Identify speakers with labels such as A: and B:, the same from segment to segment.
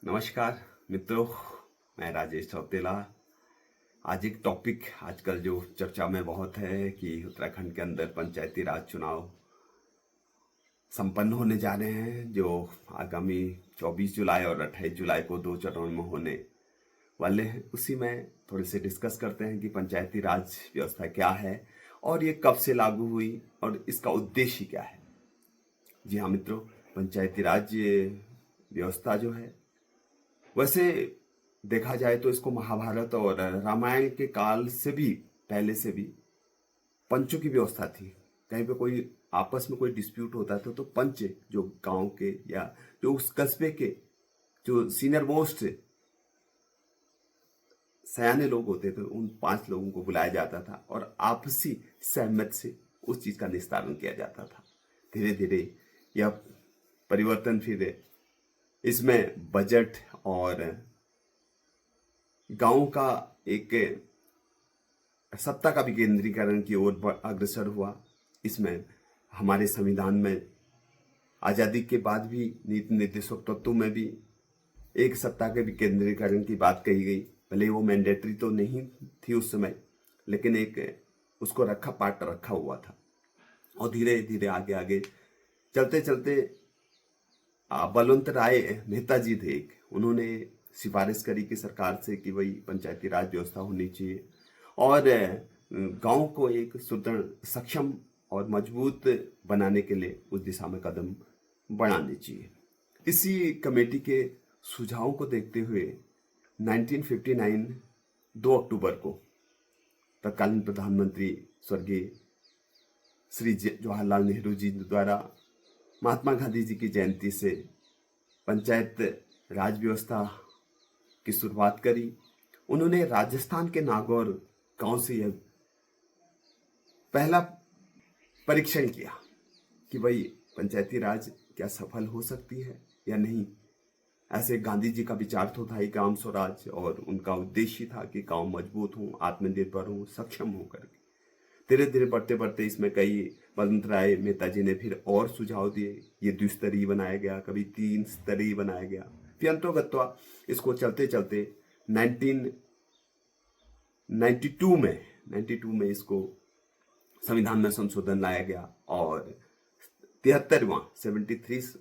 A: नमस्कार मित्रों, मैं राजेश चौतेला। आज एक टॉपिक आजकल जो चर्चा में बहुत है कि उत्तराखंड के अंदर पंचायती राज चुनाव संपन्न होने जा रहे हैं, जो आगामी 24 जुलाई और 28 जुलाई को 2 चरणों में होने वाले हैं। उसी में थोड़े से डिस्कस करते हैं कि पंचायती राज व्यवस्था क्या है और ये कब से लागू हुई और इसका उद्देश्य क्या है। जी हाँ मित्रों, पंचायती राज व्यवस्था जो है, वैसे देखा जाए तो इसको महाभारत और रामायण के काल से भी पहले से भी पंचों की व्यवस्था थी। कहीं पे कोई आपस में कोई डिस्प्यूट होता था तो पंच, जो गांव के या जो उस कस्बे के जो सीनियर मोस्ट सयाने लोग होते थे, उन 5 लोगों को बुलाया जाता था और आपसी सहमत से उस चीज का निस्तारण किया जाता था। धीरे धीरे यह परिवर्तन फिर इसमें बजट और गांव का एक सत्ता का विकेंद्रीकरण की ओर अग्रसर हुआ। इसमें हमारे संविधान में आज़ादी के बाद भी नीति निर्देशक तत्वों में भी एक सत्ता के विकेंद्रीकरण की बात कही गई। भले वो मैंडेटरी तो नहीं थी उस समय, लेकिन एक उसको पार्ट रखा हुआ था। और धीरे धीरे आगे आगे चलते चलते बलवंत राय मेहता जी थे एक, उन्होंने सिफारिश करी कि सरकार से कि भाई पंचायती राज व्यवस्था होनी चाहिए और गांव को एक सुदृढ़, सक्षम और मजबूत बनाने के लिए उस दिशा में कदम बढ़ाने चाहिए। इसी कमेटी के सुझावों को देखते हुए 1959 2 अक्टूबर को तत्कालीन प्रधानमंत्री स्वर्गीय श्री जवाहरलाल नेहरू जी द्वारा महात्मा गांधी जी की जयंती से पंचायत राज व्यवस्था की शुरुआत करी। उन्होंने राजस्थान के नागौर गांव से यह पहला परीक्षण किया कि भाई पंचायती राज क्या सफल हो सकती है या नहीं। ऐसे गांधी जी का विचार तो था ही ग्राम स्वराज, और उनका उद्देश्य था कि गांव मजबूत हो, आत्मनिर्भर हो, सक्षम हो करके। धीरे धीरे बढ़ते बढ़ते इसमें कई बलवंत राय मेहता जी ने फिर और सुझाव दिए। ये द्विस्तरीय बनाया गया, कभी 3 स्तरीय बनाया गया। फिर अंतोगत्वा इसको चलते चलते 1992 में इसको संविधान में संशोधन लाया गया और 73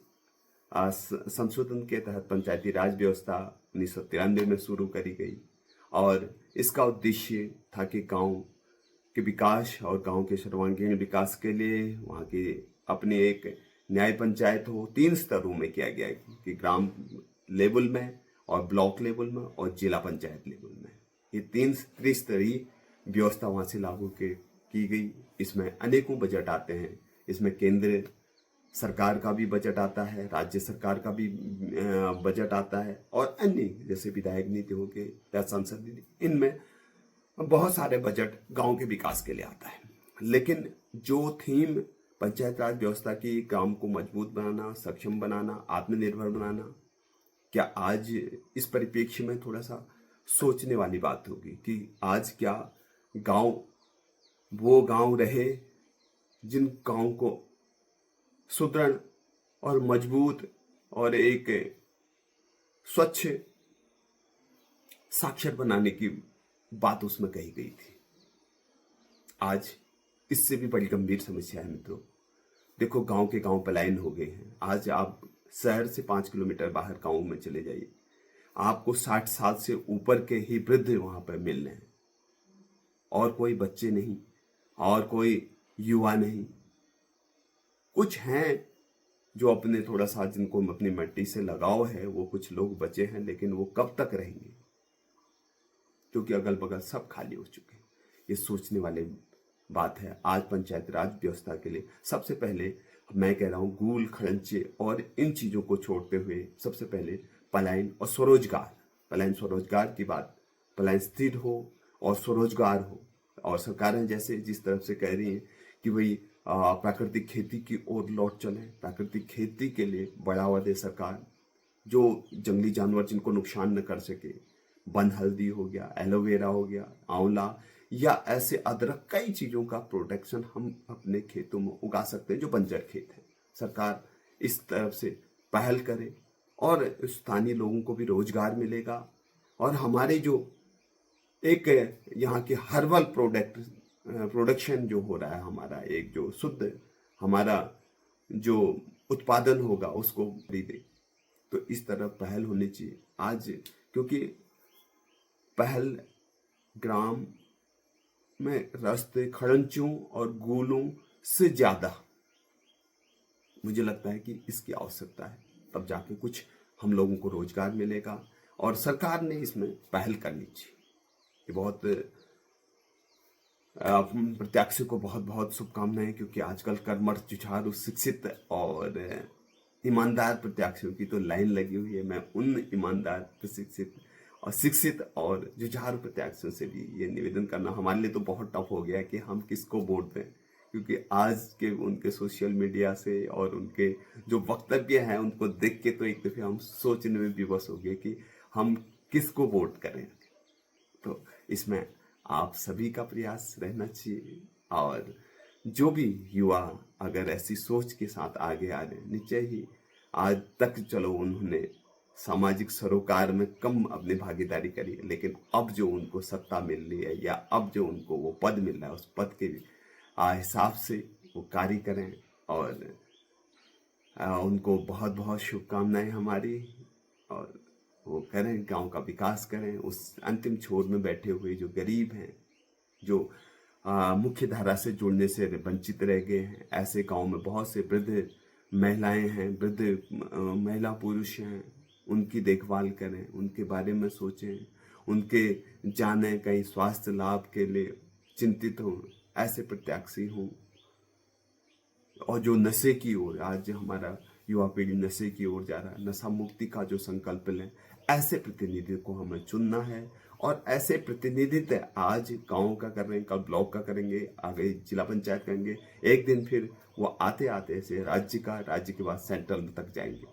A: संशोधन के तहत पंचायती राज व्यवस्था 1993 में शुरू करी गई। और इसका उद्देश्य था कि गांव के विकास और गांव के सर्वांगीण विकास के लिए वहाँ की अपनी एक न्याय पंचायत हो। 3 स्तरों में किया गया कि ग्राम लेवल में और ब्लॉक लेवल में और जिला पंचायत लेवल में। ये 3 त्रिस्तरीय व्यवस्था वहाँ से लागू की गई। इसमें अनेकों बजट आते हैं। इसमें केंद्र सरकार का भी बजट आता है, राज्य सरकार का भी बजट आता है, और अन्य जैसे विधायक नीति हो गए या संसद नीति, इनमें बहुत सारे बजट गांव के विकास के लिए आता है। लेकिन जो थीम पंचायत राज व्यवस्था की, गांव को मजबूत बनाना, सक्षम बनाना, आत्मनिर्भर बनाना, क्या आज इस परिप्रेक्ष्य में थोड़ा सा सोचने वाली बात होगी कि आज क्या गांव वो गांव रहे जिन गांव को सुदृढ़ और मजबूत और एक स्वच्छ साक्षर बनाने की बात उसमें कही गई थी। आज इससे भी बड़ी गंभीर समस्या है मित्रों। देखो, गांव के गांव पलायन हो गए हैं। आज आप शहर से 5 किलोमीटर बाहर गांव में चले जाइए, आपको 60 साल से ऊपर के ही वृद्ध वहां पर मिल रहे हैं, और कोई बच्चे नहीं और कोई युवा नहीं। कुछ हैं जो अपने थोड़ा सा, जिनको अपनी मिट्टी से लगाव है, वो कुछ लोग बचे हैं, लेकिन वो कब तक रहेंगे, क्योंकि अगल बगल सब खाली हो चुके हैं। ये सोचने वाली बात है। आज पंचायत राज व्यवस्था के लिए सबसे पहले मैं कह रहा हूँ, गूल खड़ंचे और इन चीजों को छोड़ते हुए सबसे पहले पलायन और स्वरोजगार, पलायन स्वरोजगार की बात, पलायन स्थिर हो और स्वरोजगार हो। और सरकारें जैसे जिस तरफ से कह रही हैं कि भाई प्राकृतिक खेती की ओर लौट चले, प्राकृतिक खेती के लिए बढ़ावा दे सरकार, जो जंगली जानवर जिनको नुकसान न कर सके, वन हल्दी हो गया, एलोवेरा हो गया, आंवला, या ऐसे अदरक, कई चीजों का प्रोटेक्शन हम अपने खेतों में उगा सकते हैं जो बंजर खेत है। सरकार इस तरफ से पहल करे और स्थानीय लोगों को भी रोजगार मिलेगा। और हमारे जो एक यहाँ के हर्बल प्रोडक्शन जो हो रहा है, हमारा एक जो शुद्ध हमारा जो उत्पादन होगा उसको खरीदे, तो इस तरह पहल होनी चाहिए आज। क्योंकि पहल ग्राम में रास्ते खड़ंचों और गोलों से ज्यादा मुझे लगता है कि इसकी आवश्यकता है, तब जाके कुछ हम लोगों को रोजगार मिलेगा। और सरकार ने इसमें पहल करनी चाहिए। ये बहुत प्रत्याशी को बहुत बहुत शुभकामनाएं, क्योंकि आजकल कर्मठ, जुझारू, शिक्षित और ईमानदार प्रत्याशियों की तो लाइन लगी हुई है। मैं उन ईमानदार, प्रशिक्षित और शिक्षित और जुझारू प्रत्याशियों से भी ये निवेदन करना, हमारे लिए तो बहुत टफ हो गया कि हम किसको वोट दें, क्योंकि आज के उनके सोशल मीडिया से और उनके जो वक्तव्य हैं उनको देख के तो एक दफे हम सोचने में विवश हो गए कि हम किसको वोट करें। तो इसमें आप सभी का प्रयास रहना चाहिए। और जो भी युवा अगर ऐसी सोच के साथ आगे आ रहे हैं, निश्चय ही आज तक चलो उन्होंने सामाजिक सरोकार में कम अपनी भागीदारी करी है, लेकिन अब जो उनको सत्ता मिल रही है या अब जो उनको वो पद मिल रहा है, उस पद के हिसाब से वो कार्य करें। और उनको बहुत बहुत शुभकामनाएं हमारी। और वो करें, गांव का विकास करें। उस अंतिम छोर में बैठे हुए जो गरीब हैं, जो मुख्य धारा से जुड़ने से वंचित रह गए हैं, ऐसे गांव में बहुत से वृद्ध महिलाएं हैं, वृद्ध महिला पुरुष हैं, उनकी देखभाल करें, उनके बारे में सोचें, उनके जाने कहीं स्वास्थ्य लाभ के लिए चिंतित हों, ऐसे प्रत्याशी हों। और जो नशे की ओर, आज हमारा युवा पीढ़ी नशे की ओर जा रहा है, नशा मुक्ति का जो संकल्प लें, ऐसे प्रतिनिधि को हमें चुनना है। और ऐसे प्रतिनिधित्व आज गांव का कर रहे हैं, कल ब्लॉक का करेंगे, आगे जिला पंचायत करेंगे, एक दिन फिर वो आते आते ऐसे राज्य का, राज्य के बाद सेंट्रल तक जाएंगे।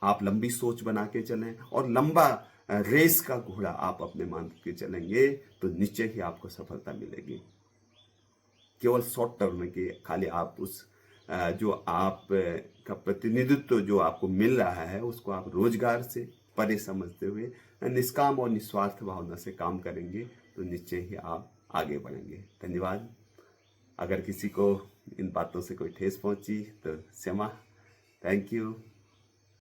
A: आप लंबी सोच बना के चलें और लंबा रेस का घोड़ा आप अपने मान के चलेंगे तो निश्चय ही आपको सफलता मिलेगी। केवल शॉर्ट टर्म में कि खाली आप उस जो आप का प्रतिनिधित्व जो आपको मिल रहा है उसको आप रोजगार से परे समझते हुए निष्काम और निस्वार्थ भावना से काम करेंगे तो निश्चय ही आप आगे बढ़ेंगे। धन्यवाद। अगर किसी को इन बातों से कोई ठेस पहुंची तो क्षमा। Thank you.